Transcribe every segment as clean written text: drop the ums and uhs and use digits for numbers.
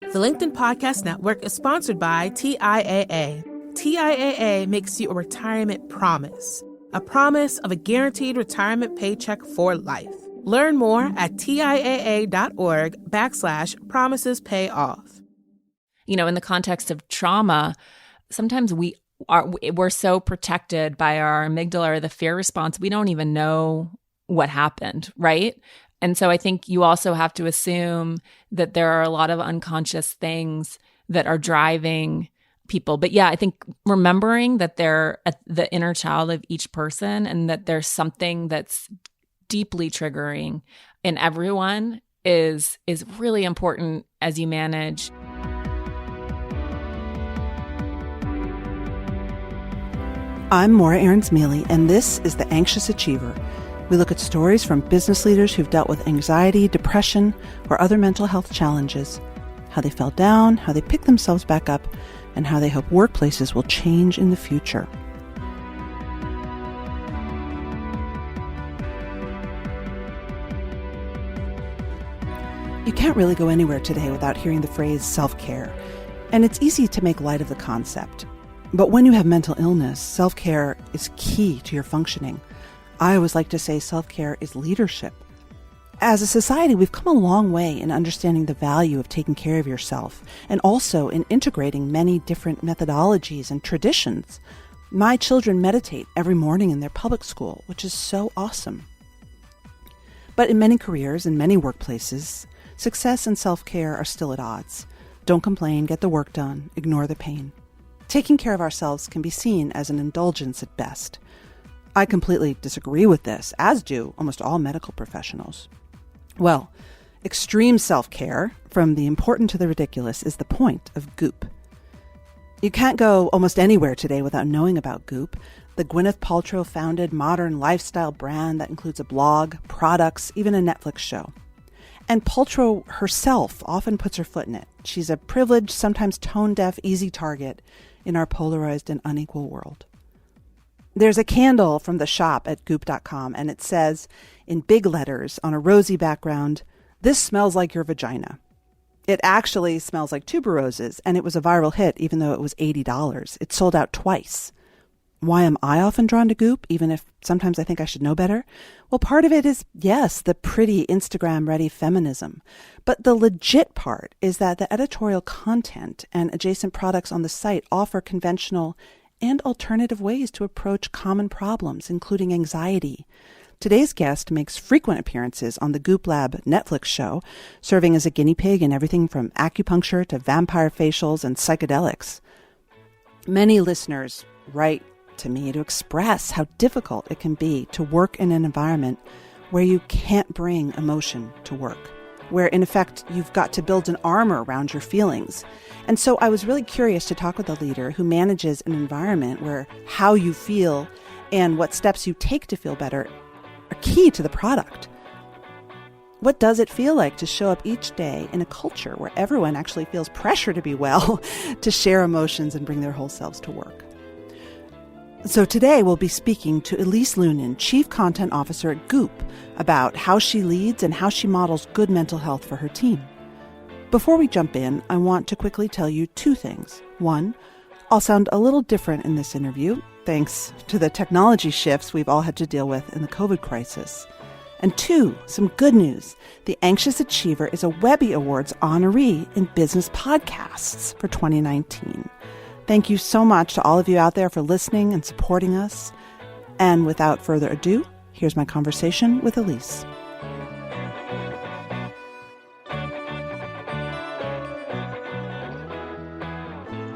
The LinkedIn Podcast Network is sponsored by TIAA. TIAA makes you a retirement promise, a promise of a guaranteed retirement paycheck for life. Learn more at TIAA.org/promises pay off. You know, in the context of trauma, sometimes we're so protected by our amygdala or the fear response, we don't even know what happened, right? And so I think you also have to assume that there are a lot of unconscious things that are driving people. But yeah, I think remembering that they're the inner child of each person and that there's something that's deeply triggering in everyone is really important as you manage. I'm Maura Aarons-Mele, and this is The Anxious Achiever. We look at stories from business leaders who've dealt with anxiety, depression, or other mental health challenges, how they fell down, how they picked themselves back up, and how they hope workplaces will change in the future. You can't really go anywhere today without hearing the phrase self-care, and it's easy to make light of the concept. But when you have mental illness, self-care is key to your functioning. I always like to say self-care is leadership. As a society, we've come a long way in understanding the value of taking care of yourself, and also in integrating many different methodologies and traditions. My children meditate every morning in their public school, which is so awesome. But in many careers and many workplaces, success and self-care are still at odds. Don't complain, get the work done, ignore the pain. Taking care of ourselves can be seen as an indulgence at best. I completely disagree with this, as do almost all medical professionals. Well, extreme self-care, from the important to the ridiculous, is the point of Goop. You can't go almost anywhere today without knowing about Goop, the Gwyneth Paltrow founded modern lifestyle brand that includes a blog, products, even a Netflix show. And Paltrow herself often puts her foot in it. She's a privileged, sometimes tone-deaf, easy target in our polarized and unequal world. There's a candle from the shop at goop.com, and it says, in big letters on a rosy background, "This smells like your vagina." It actually smells like tuberoses, and it was a viral hit even though it was $80. It sold out twice. Why am I often drawn to Goop, even if sometimes I think I should know better? Well, part of it is, yes, the pretty Instagram-ready feminism. But the legit part is that the editorial content and adjacent products on the site offer conventional and alternative ways to approach common problems, including anxiety. Today's guest makes frequent appearances on the Goop Lab Netflix show, serving as a guinea pig in everything from acupuncture to vampire facials and psychedelics. Many listeners write to me to express how difficult it can be to work in an environment where you can't bring emotion to work, where in effect you've got to build an armor around your feelings. And so I was really curious to talk with a leader who manages an environment where how you feel and what steps you take to feel better are key to the product. What does it feel like to show up each day in a culture where everyone actually feels pressure to be well, to share emotions and bring their whole selves to work? So today we'll be speaking to Elise Loehnen, Chief Content Officer at Goop, about how she leads and how she models good mental health for her team. Before we jump in, I want to quickly tell you two things. One, I'll sound a little different in this interview, thanks to the technology shifts we've all had to deal with in the COVID crisis. And two, some good news. The Anxious Achiever is a Webby Awards honoree in business podcasts for 2019. Thank you so much to all of you out there for listening and supporting us. And without further ado, here's my conversation with Elise.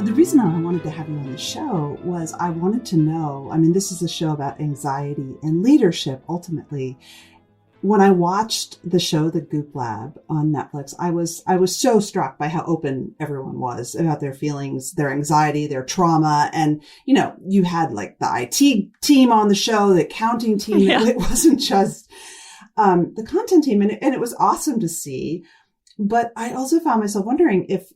The reason I wanted to have you on the show was I wanted to know, this is a show about anxiety and leadership ultimately. When I watched the show, The Goop Lab on Netflix, I was so struck by how open everyone was about their feelings, their anxiety, their trauma. And, you had like the IT team on the show, the accounting team. Yeah. It wasn't just the content team. And it was awesome to see. But I also found myself wondering if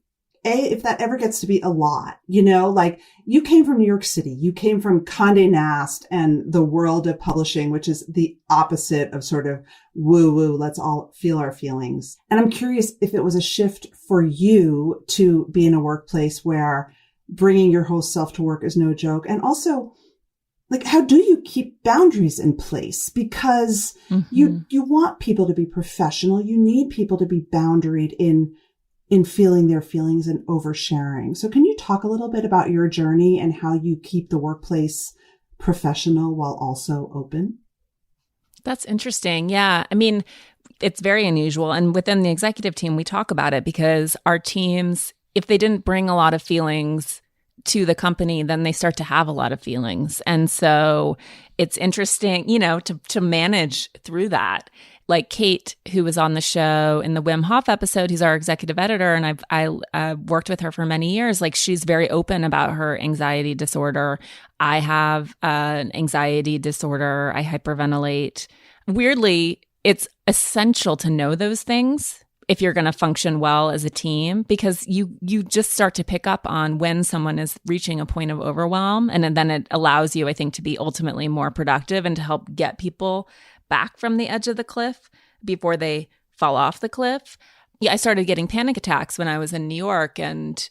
if that ever gets to be a lot, like you came from New York City, you came from Condé Nast and the world of publishing, which is the opposite of sort of woo woo. Let's all feel our feelings. And I'm curious if it was a shift for you to be in a workplace where bringing your whole self to work is no joke. And also, like, how do you keep boundaries in place? Because you want people to be professional. You need people to be boundaried in feeling their feelings and oversharing. So can you talk a little bit about your journey and how you keep the workplace professional while also open? That's interesting. Yeah. I mean, it's very unusual. And within the executive team, we talk about it because our teams, if they didn't bring a lot of feelings to the company, then they start to have a lot of feelings. And so it's interesting, to manage through that. Like Kate, who was on the show in the Wim Hof episode, who's our executive editor, and I worked with her for many years. Like, she's very open about her anxiety disorder. I have an anxiety disorder. I hyperventilate. Weirdly, it's essential to know those things if you're going to function well as a team, because you just start to pick up on when someone is reaching a point of overwhelm. And then it allows you, I think, to be ultimately more productive and to help get people back from the edge of the cliff before they fall off the cliff. Yeah, I started getting panic attacks when I was in New York, and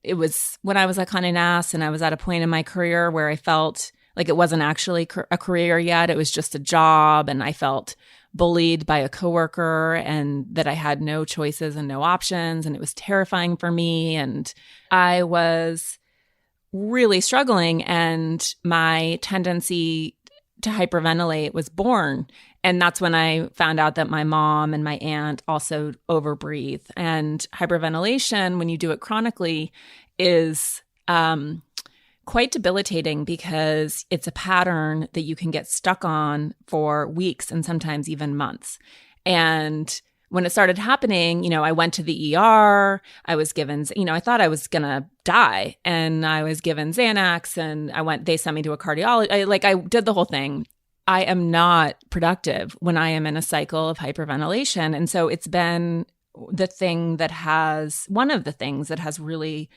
it was when I was at Condé Nast, and I was at a point in my career where I felt like it wasn't actually a career yet. It was just a job, and I felt bullied by a coworker and that I had no choices and no options, and it was terrifying for me, and I was really struggling, and my tendency to hyperventilate was born. And that's when I found out that my mom and my aunt also overbreathe. And hyperventilation, when you do it chronically, is quite debilitating because it's a pattern that you can get stuck on for weeks and sometimes even months. And when it started happening, I went to the ER, I was given, I thought I was going to die, and I was given Xanax, and they sent me to a cardiologist. I did the whole thing. I am not productive when I am in a cycle of hyperventilation. And so it's been one of the things that has really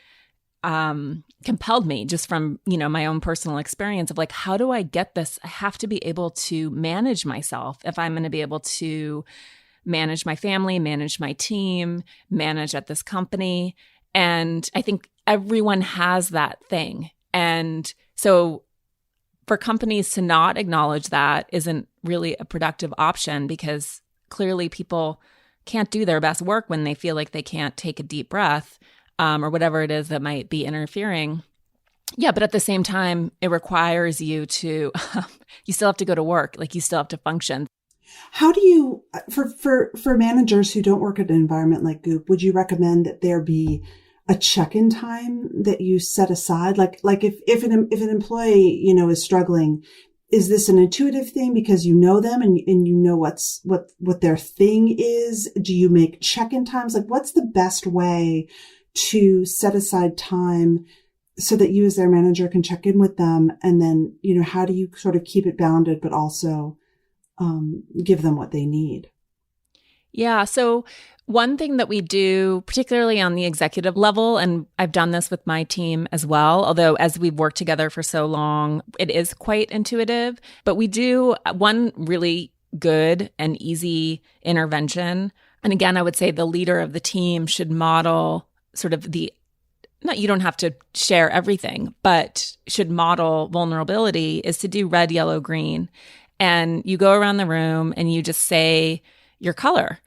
compelled me, just from, my own personal experience of like, how do I get this? I have to be able to manage myself if I'm going to be able to manage my family, manage my team, manage at this company. And I think everyone has that thing. And so for companies to not acknowledge that isn't really a productive option, because clearly people can't do their best work when they feel like they can't take a deep breath, or whatever it is that might be interfering. Yeah, but at the same time, it requires you to, you still have to go to work, like you still have to function. How do you, for managers who don't work at an environment like Goop, would you recommend that there be a check-in time that you set aside? Like if an employee, is struggling, is this an intuitive thing because you know them and you know what their thing is? Do you make check-in times? Like, what's the best way to set aside time so that you as their manager can check in with them? And then, how do you sort of keep it bounded, but also give them what they need? Yeah. So one thing that we do, particularly on the executive level, and I've done this with my team as well, although as we've worked together for so long, it is quite intuitive, but we do one really good and easy intervention. And again, I would say the leader of the team should model sort of you don't have to share everything, but should model vulnerability, is to do red, yellow, green. And you go around the room and you just say your color.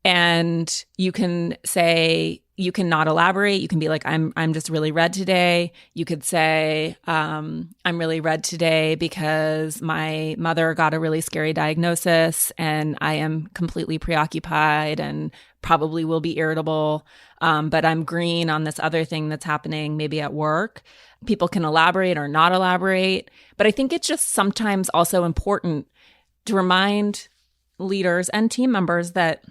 And you can say, you can not elaborate. You can be like, I'm just really red today. You could say, I'm really red today because my mother got a really scary diagnosis and I am completely preoccupied and probably will be irritable. But I'm green on this other thing that's happening maybe at work. People can elaborate or not elaborate. But I think it's just sometimes also important to remind leaders and team members that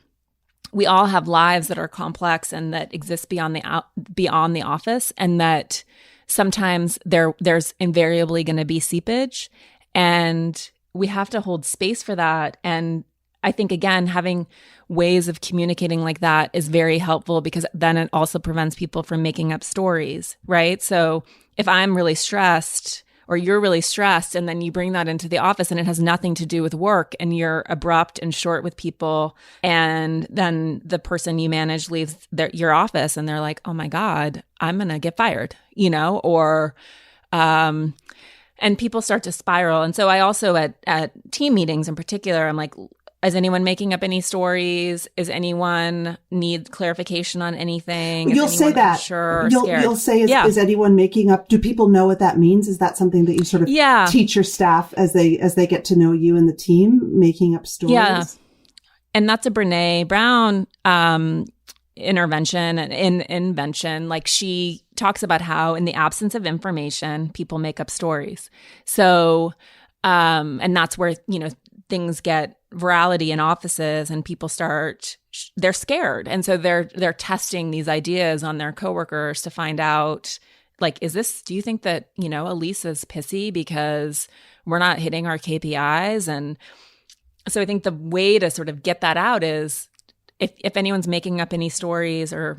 we all have lives that are complex and that exist beyond the office, and that sometimes there's invariably going to be seepage, and we have to hold space for that. And I think, again, having ways of communicating like that is very helpful, because then it also prevents people from making up stories, right? So if I'm really stressed or you're really stressed, and then you bring that into the office and it has nothing to do with work, and you're abrupt and short with people, and then the person you manage leaves your office and they're like, oh my God, I'm going to get fired, or and people start to spiral. And so I also at team meetings in particular, I'm like, is anyone making up any stories? Is anyone need clarification on anything? You'll say that. Sure, you'll say, is anyone making up? Do people know what that means? Is that something that you sort of teach your staff as they get to know you and the team, making up stories? Yeah. And that's a Brene Brown intervention and invention. Like, she talks about how in the absence of information, people make up stories. So, and that's where, things get virality in offices, and people they're scared. And so they're testing these ideas on their coworkers to find out, like, do you think that, Elise is pissy because we're not hitting our KPIs? And so I think the way to sort of get that out is, if anyone's making up any stories or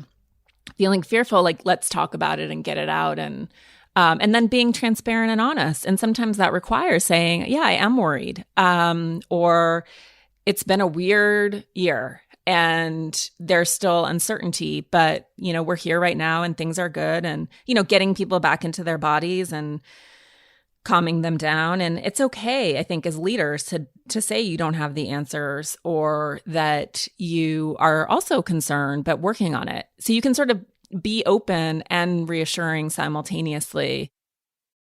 feeling fearful, like, let's talk about it and get it out. And then being transparent and honest. And sometimes that requires saying, yeah, I am worried. Or it's been a weird year and there's still uncertainty, but, we're here right now and things are good. And, getting people back into their bodies and calming them down. And it's okay, I think, as leaders to say you don't have the answers, or that you are also concerned, but working on it. So you can sort of be open and reassuring simultaneously.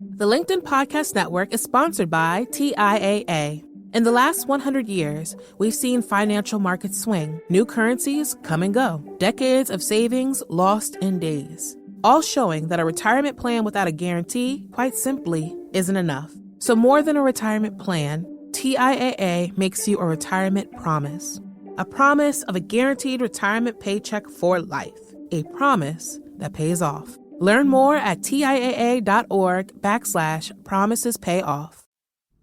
The LinkedIn Podcast Network is sponsored by TIAA. In the last 100 years, we've seen financial markets swing, new currencies come and go, decades of savings lost in days, all showing that a retirement plan without a guarantee, quite simply, isn't enough. So more than a retirement plan, TIAA makes you a retirement promise. A promise of a guaranteed retirement paycheck for life. A promise that pays off. Learn more at TIAA.org/promisespayoff.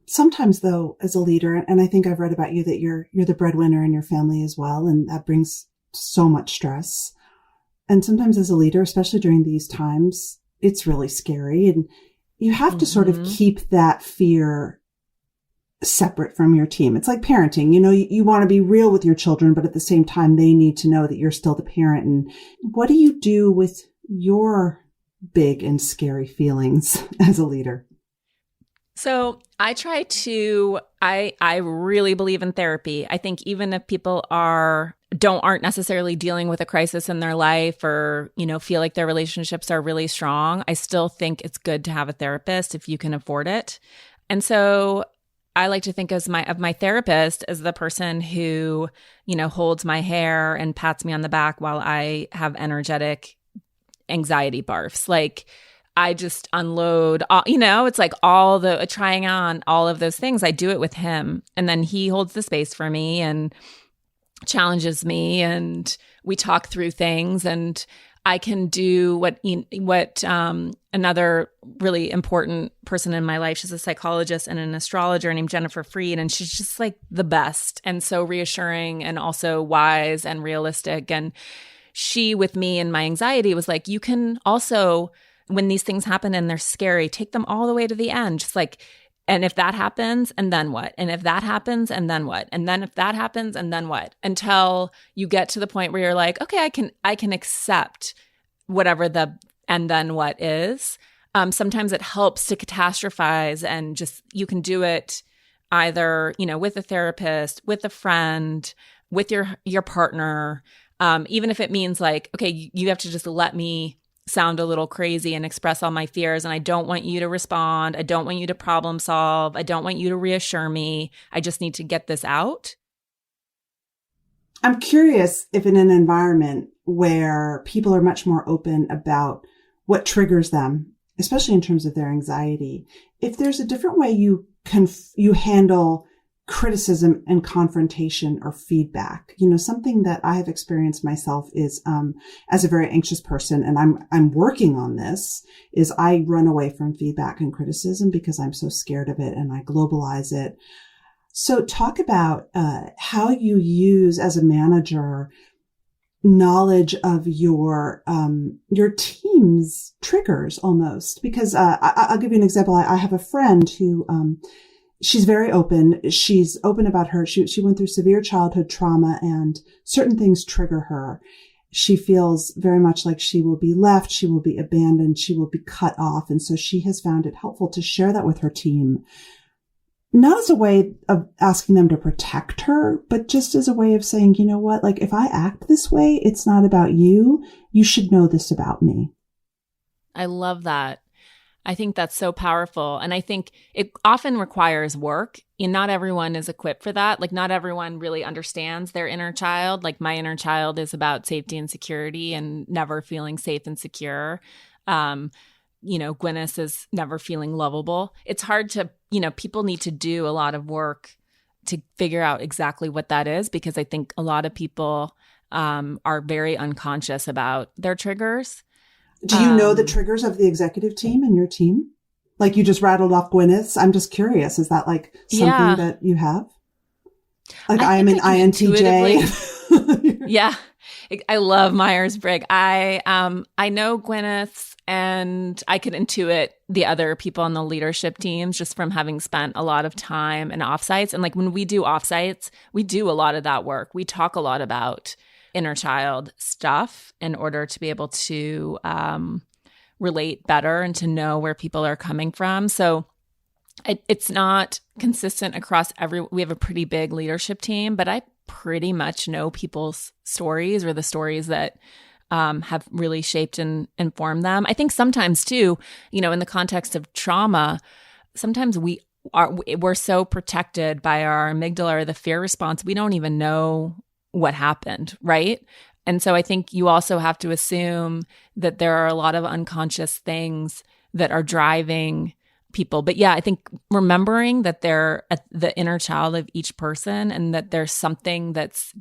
Sometimes, though, as a leader, and I think I've read about you that you're the breadwinner in your family as well, and that brings so much stress. And sometimes as a leader, especially during these times, it's really scary. And you have to sort of keep that fear separate from your team. It's like parenting. You want to be real with your children, but at the same time, they need to know that you're still the parent. And what do you do with your big and scary feelings as a leader? So I really believe in therapy. I think even if people aren't necessarily dealing with a crisis in their life, or, feel like their relationships are really strong, I still think it's good to have a therapist if you can afford it. And so I like to think of my therapist as the person who, holds my hair and pats me on the back while I have energetic anxiety barfs. Like, I just unload, it's like all the trying on all of those things. I do it with him, and then he holds the space for me and challenges me, and we talk through things, and I can do what another really important person in my life. She's a psychologist and an astrologer named Jennifer Freed, and she's just like the best and so reassuring and also wise and realistic. And she, with me and my anxiety, was like, you can also, when these things happen and they're scary, take them all the way to the end. Just like, and if that happens, and then what? And if that happens, and then what? And then if that happens, and then what? Until you get to the point where you're like, okay, I can accept whatever the and then what is. Sometimes it helps to catastrophize, and just, you can do it either, with a therapist, with a friend, with your partner, even if it means like, okay, you have to just let me sound a little crazy and express all my fears. And I don't want you to respond. I don't want you to problem solve. I don't want you to reassure me. I just need to get this out. I'm curious if in an environment where people are much more open about what triggers them, especially in terms of their anxiety, if there's a different way you handle criticism and confrontation or feedback. Something that I have experienced myself is, as a very anxious person, and I'm working on this, is I run away from feedback and criticism because I'm so scared of it, and I globalize it. So talk about how you use as a manager knowledge of your team's triggers almost. Because I'll give you an example. I have a friend who she's very open. She's open about she went through severe childhood trauma, and certain things trigger her. She feels very much like she will be left, she will be abandoned, she will be cut off. And so she has found it helpful to share that with her team, not as a way of asking them to protect her, but just as a way of saying, you know what, like if I act this way, it's not about you. You should know this about me. I love that. I think that's so powerful. And I think it often requires work. And not everyone is equipped for that. Like not everyone really understands their inner child. Like my inner child is about safety and security and never feeling safe and secure. Gwyneth is never feeling lovable. It's hard to, people need to do a lot of work to figure out exactly what that is, because I think a lot of people are very unconscious about their triggers. Do you know the triggers of the executive team and your team? Like you just rattled off Gwyneth's. I'm just curious. Is that like something that you have? Like I am an INTJ. Yeah. I love Myers-Briggs. I know Gwyneth's, and I could intuit the other people on the leadership teams just from having spent a lot of time in offsites. And like when we do offsites, we do a lot of that work. We talk a lot about inner child stuff in order to be able to relate better and to know where people are coming from. So it's not consistent across we have a pretty big leadership team, but I pretty much know people's stories or the stories that have really shaped and informed them. I think sometimes too, in the context of trauma, sometimes we're so protected by our amygdala or the fear response, we don't even know what happened, right? And so I think you also have to assume that there are a lot of unconscious things that are driving people. But yeah, I think remembering that they're the inner child of each person and that there's something that's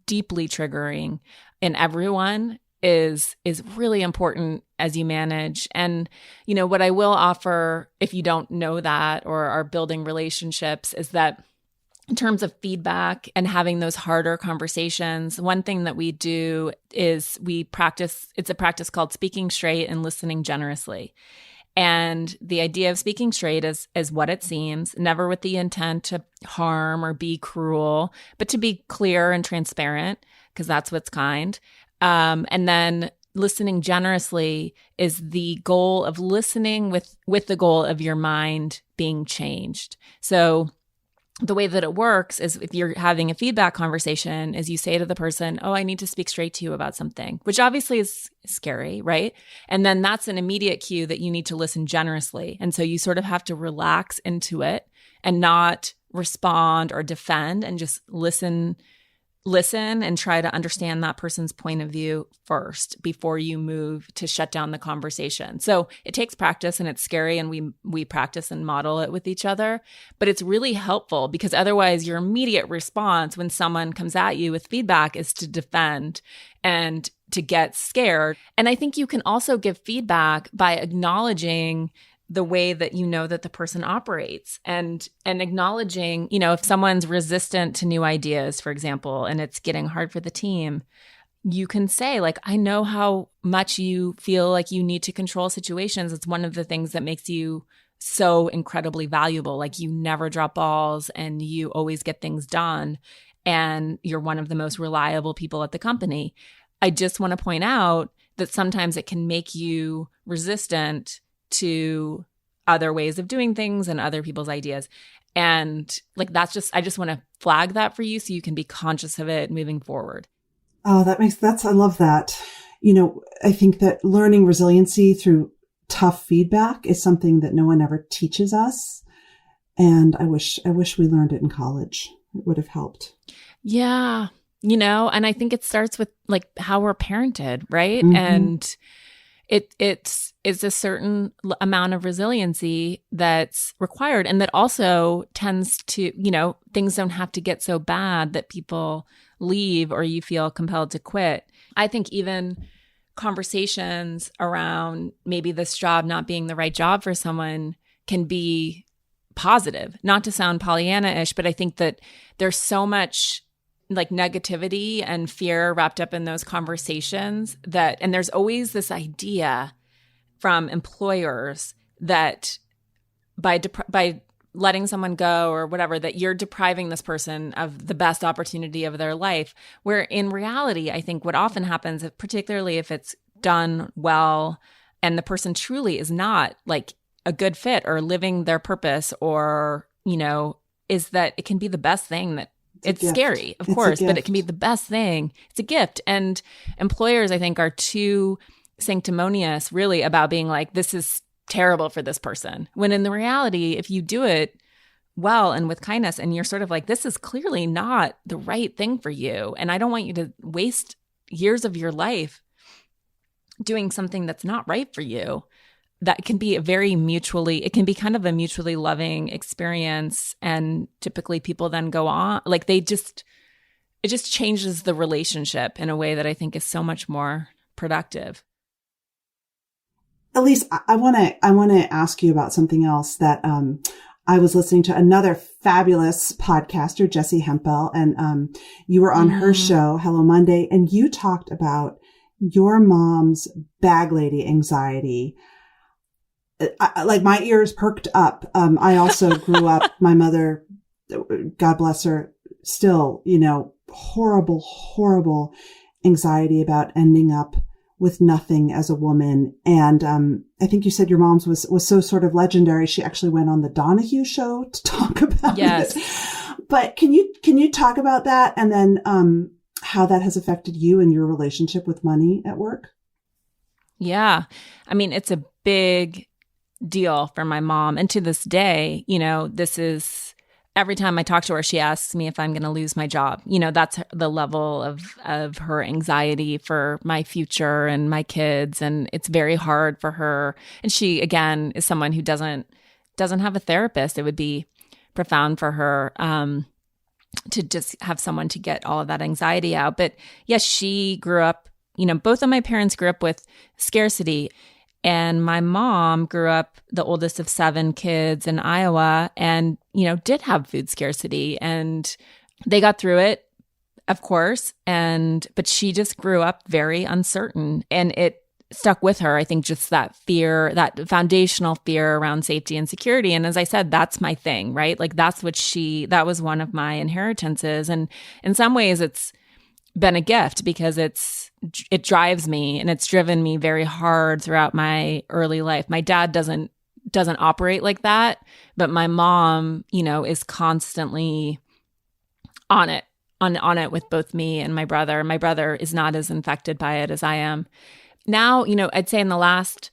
deeply triggering in everyone is really important as you manage. And, what I will offer if you don't know that or are building relationships is that in terms of feedback and having those harder conversations, one thing that we do is it's a practice called speaking straight and listening generously. And the idea of speaking straight is what it seems, never with the intent to harm or be cruel, but to be clear and transparent, because that's what's kind. And then listening generously is the goal of listening with the goal of your mind being changed. So the way that it works is if you're having a feedback conversation is you say to the person, oh, I need to speak straight to you about something, which obviously is scary, right? And then that's an immediate cue that you need to listen generously. And so you sort of have to relax into it and not respond or defend and just listen and try to understand that person's point of view first before you move to shut down the conversation. So it takes practice and it's scary, and we practice and model it with each other, but it's really helpful because otherwise your immediate response when someone comes at you with feedback is to defend and to get scared. And I think you can also give feedback by acknowledging the way that that the person operates and acknowledging, if someone's resistant to new ideas, for example, and it's getting hard for the team, you can say like, I know how much you feel like you need to control situations. It's one of the things that makes you so incredibly valuable. Like you never drop balls and you always get things done. And you're one of the most reliable people at the company. I just want to point out that sometimes it can make you resistant to other ways of doing things and other people's ideas. And like, I just want to flag that for you so you can be conscious of it moving forward. Oh, I love that. I think that learning resiliency through tough feedback is something that no one ever teaches us. And I wish we learned it in college. It would have helped. Yeah. And I think it starts with like how we're parented, right? Mm-hmm. And it's a certain amount of resiliency that's required, and that also tends to, things don't have to get so bad that people leave or you feel compelled to quit. I think even conversations around maybe this job not being the right job for someone can be positive, not to sound Pollyanna-ish, but I think that there's so much like negativity and fear wrapped up in those conversations and there's always this idea from employers that by letting someone go or whatever, that you're depriving this person of the best opportunity of their life, where in reality, I think what often happens, particularly if it's done well and the person truly is not like a good fit or living their purpose, or, is that it can be the best thing that it's scary, of course, but it can be the best thing. It's a gift. And employers, I think, are too sanctimonious really about being like, this is terrible for this person. When in the reality, if you do it well and with kindness and you're sort of like, this is clearly not the right thing for you. And I don't want you to waste years of your life doing something that's not right for you. That can be it can be kind of a mutually loving experience. And typically people then go on, like it just changes the relationship in a way that I think is so much more productive. Elise, I want to ask you about something else that, I was listening to another fabulous podcaster, Jessie Hempel, and, you were on her show, Hello Monday, and you talked about your mom's bag lady anxiety. Like my ears perked up. I also grew up, my mother, God bless her, still, horrible anxiety about ending up with nothing as a woman. And I think you said your mom's was so sort of legendary. She actually went on the Donahue show to talk about it. But can you talk about that, and then how that has affected you and your relationship with money at work? Yeah. I mean, it's a big deal for my mom. And to this day, this is every time I talk to her, she asks me if I'm going to lose my job. That's the level of her anxiety for my future and my kids. And it's very hard for her. And she, again, is someone who doesn't have a therapist. It would be profound for her to just have someone to get all of that anxiety out. But yes, she grew up, both of my parents grew up with scarcity. And my mom grew up the oldest of 7 kids in Iowa and, did have food scarcity, and they got through it, of course. But she just grew up very uncertain, and it stuck with her. I think just that fear, that foundational fear around safety and security. And as I said, that's my thing, right? Like that was one of my inheritances. And in some ways it's been a gift because it drives me, and it's driven me very hard throughout my early life. My dad doesn't operate like that, but my mom, is constantly on it with both me and my brother. My brother is not as infected by it as I am. Now, I'd say in the last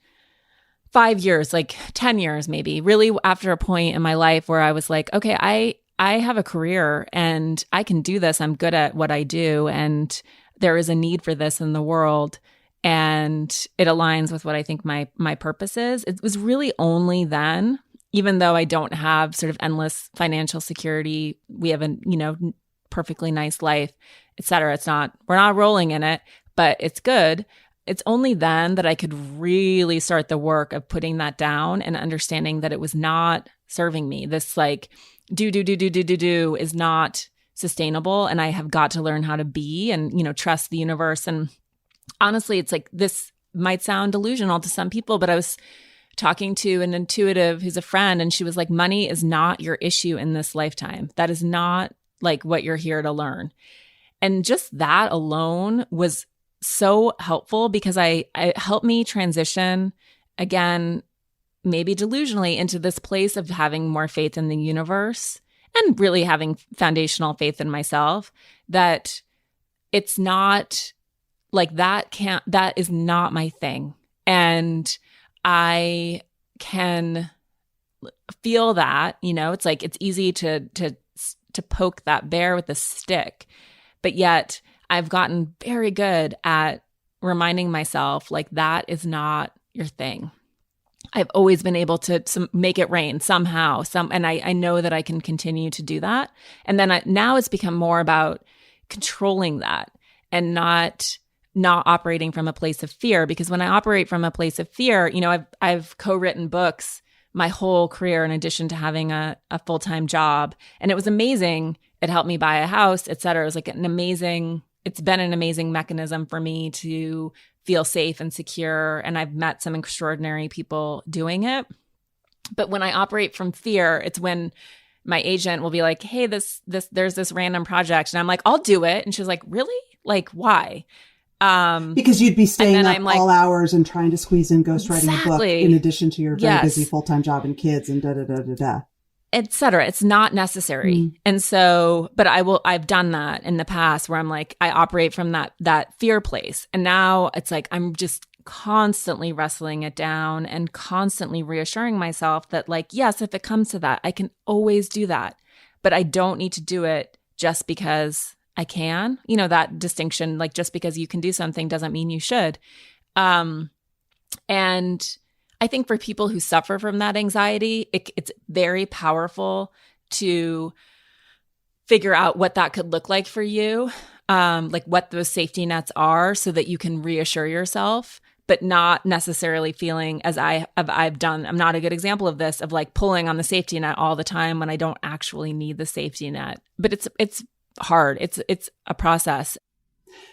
5 years, like 10 years, maybe, really after a point in my life where I was like, okay, I have a career and I can do this. I'm good at what I do. And there is a need for this in the world. And it aligns with what I think my purpose is. It was really only then, even though I don't have sort of endless financial security, we have a, perfectly nice life, et cetera. We're not rolling in it, but it's good. It's only then that I could really start the work of putting that down and understanding that it was not serving me. This like do is not sustainable. And I have got to learn how to be and, trust the universe. And honestly, it's like, this might sound delusional to some people, but I was talking to an intuitive who's a friend, and she was like, money is not your issue in this lifetime. That is not like what you're here to learn. And just that alone was so helpful because it helped me transition again, maybe delusionally, into this place of having more faith in the universe and really having foundational faith in myself, that it's not like that is not my thing. And I can feel that, it's like, it's easy to poke that bear with a stick, but yet I've gotten very good at reminding myself like, that is not your thing. I've always been able to make it rain somehow, and I know that I can continue to do that. And then now it's become more about controlling that and not operating from a place of fear. Because when I operate from a place of fear, I've co-written books my whole career in addition to having a full-time job. And it was amazing. It helped me buy a house, et cetera. It was like it's been an amazing mechanism for me to feel safe and secure. And I've met some extraordinary people doing it. But when I operate from fear, it's when my agent will be like, hey, there's this random project. And I'm like, I'll do it. And she's like, really? Like, why? Because you'd be staying up like, all hours and trying to squeeze in ghostwriting a book in addition to your very busy full-time job and kids and da-da-da-da-da. Et cetera. It's not necessary. And so, but I've done that in the past where I'm like, I operate from that fear place. And now it's like, I'm just constantly wrestling it down and constantly reassuring myself that like, yes, if it comes to that, I can always do that, but I don't need to do it just because I can, that distinction, like just because you can do something doesn't mean you should. And I think for people who suffer from that anxiety, it's very powerful to figure out what that could look like for you, like what those safety nets are so that you can reassure yourself, but not necessarily feeling as I've done. I'm not a good example of this, of like pulling on the safety net all the time when I don't actually need the safety net. But it's hard. It's a process.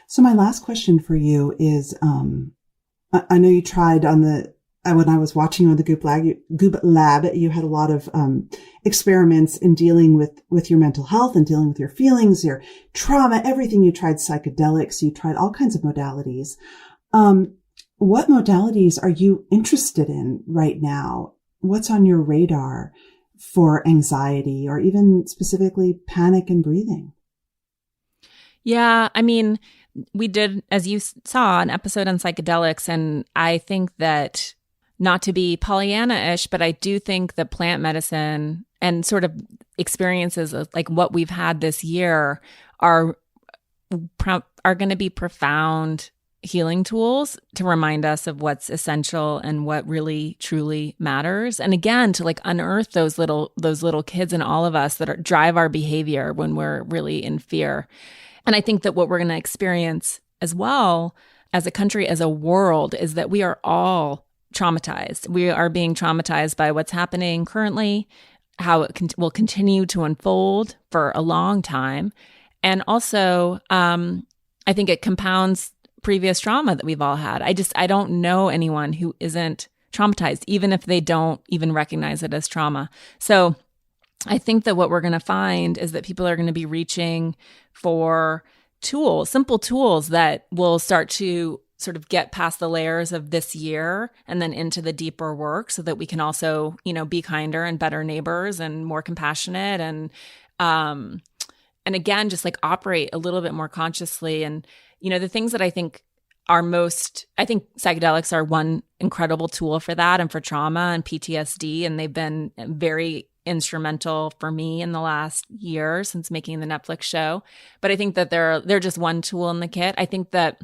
So my last question for you is, I know you tried when I was watching you on the Goop Lab, you had a lot of experiments in dealing with your mental health and dealing with your feelings, your trauma, everything. You tried psychedelics, you tried all kinds of modalities. What modalities are you interested in right now? What's on your radar for anxiety or even specifically panic and breathing? Yeah, I mean, we did, as you saw, an episode on psychedelics, and I think that, not to be Pollyanna-ish, but I do think that plant medicine and sort of experiences like what we've had this year are going to be profound healing tools to remind us of what's essential and what really truly matters. And again, to like unearth those little kids in all of us that drive our behavior when we're really in fear. And I think that what we're going to experience as well as a country, as a world, is that we are all traumatized. We are being traumatized by what's happening currently, how it will continue to unfold for a long time. And also, I think it compounds previous trauma that we've all had. I don't know anyone who isn't traumatized, even if they don't even recognize it as trauma. So I think that what we're going to find is that people are going to be reaching for tools, simple tools that will start to sort of get past the layers of this year and then into the deeper work so that we can also, be kinder and better neighbors and more compassionate and again, just like operate a little bit more consciously. And, the things that I think I think psychedelics are one incredible tool for that and for trauma and PTSD. And they've been very instrumental for me in the last year since making the Netflix show. But I think that they're just one tool in the kit. I think that,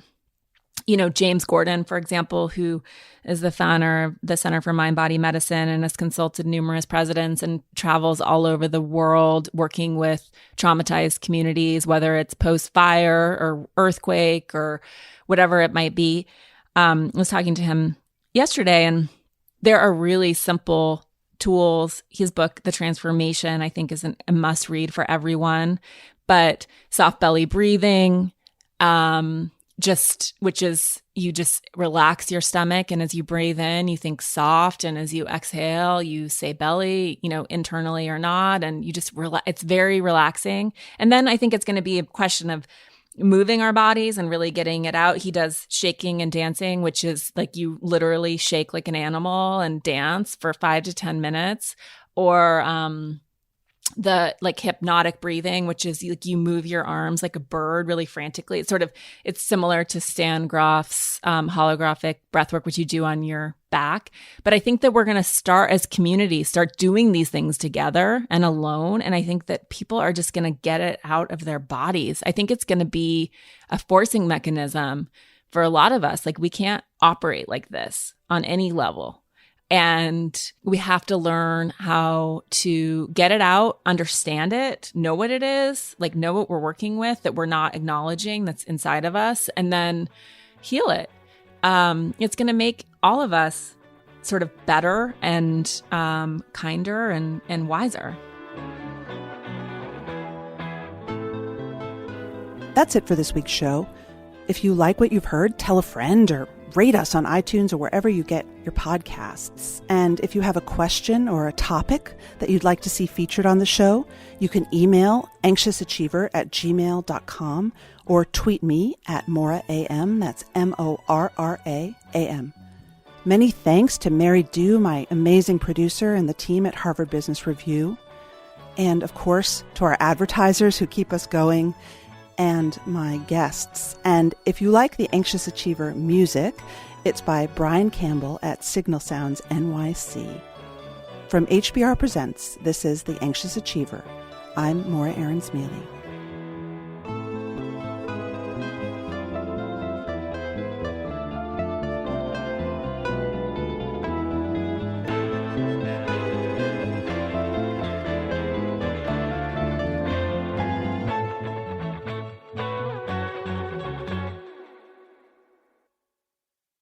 James Gordon, for example, who is the founder of the Center for Mind Body Medicine and has consulted numerous presidents and travels all over the world working with traumatized communities, whether it's post-fire or earthquake or whatever it might be. I was talking to him yesterday, and there are really simple tools. His book, The Transformation, I think is a must read for everyone, but soft belly breathing, which is you just relax your stomach. And as you breathe in, you think soft. And as you exhale, you say belly, internally or not. And you just it's very relaxing. And then I think it's going to be a question of moving our bodies and really getting it out. He does shaking and dancing, which is like you literally shake like an animal and dance for 5 to 10 minutes, or the like hypnotic breathing, which is like you move your arms like a bird really frantically. It's similar to Stan Grof's holographic breathwork, which you do on your back. But I think that we're going to start as community, start doing these things together and alone. And I think that people are just going to get it out of their bodies. I think it's going to be a forcing mechanism for a lot of us. Like we can't operate like this on any level. And we have to learn how to get it out, understand it, know what it is, like know what we're working with that we're not acknowledging that's inside of us, and then heal it. It's going to make all of us sort of better and kinder and wiser. That's it for this week's show. If you like what you've heard, tell a friend or rate us on iTunes or wherever you get your podcasts. And if you have a question or a topic that you'd like to see featured on the show, you can email anxiousachiever@gmail.com or tweet me at MoraAM. That's MORRAAM. Many thanks to Mary Dew, my amazing producer, and the team at Harvard Business Review. And of course, to our advertisers who keep us going, and my guests. And if you like the Anxious Achiever music, it's by Brian Campbell at Signal Sounds NYC. From HBR Presents, this is The Anxious Achiever. I'm Maura Aarons-Mele.